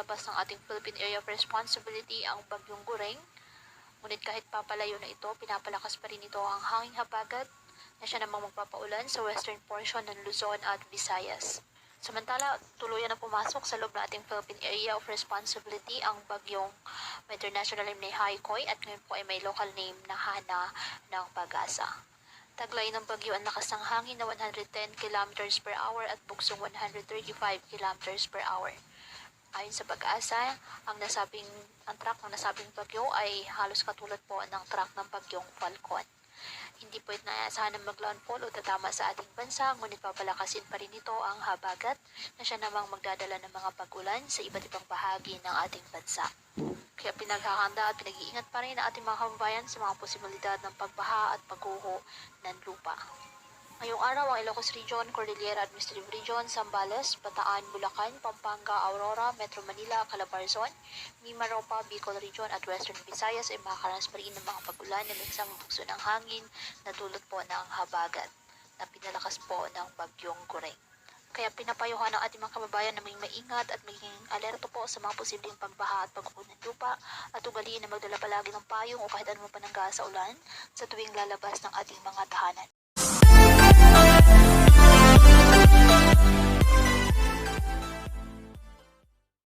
nilabas ng ating Philippine Area of Responsibility ang Bagyong Gureng. Ngunit kahit papalayo na ito, pinapalakas pa rin ito ang hanging habagat na siya namang magpapaulan sa western portion ng Luzon at Visayas. Samantala, tuluyan na pumasok sa loob ng ating Philippine Area of Responsibility ang bagyong may international name na Haikoy at ngayon po ay may local name na Hana ng Pag-asa. Taglay ng bagyo ang lakas ng hangin na 110 km per hour at buksong 135 km per hour. Ayon sa Pag-asa, ang track ng nasabing bagyo ay halos katulad po ng track ng bagyong Falcon. Hindi po inaasahan na mag-landfall o tatama sa ating bansa, ngunit papalakasin pa rin ito ang habagat na siya namang magdadala ng mga pag-ulan sa iba't ibang bahagi ng ating bansa. Kaya pinaghahanda at pinag-iingat pa rin ang ating mga kababayan sa mga posibilidad ng pagbaha at pagguho ng lupa. Ngayong araw, ang Ilocos Region, Cordillera Administrative Region, Zambales, Bataan, Bulacan, Pampanga, Aurora, Metro Manila, Calabarzon, Mimaropa, Bicol Region at Western Visayas ay makakaranas pa rin ng mga pag-ulan na may kasamang bugso ng hangin na dulot po ng habagat na pinalakas po ng Bagyong Gureng. Kaya pinapayuhan ng ating mga kababayan na maging maingat at maging alerto po sa mga posibleng pagbaha at pagguho ng lupa at ugaliin na magdala palagi ng payong o kahit anumang panangga sa ulan sa tuwing lalabas ng ating mga tahanan.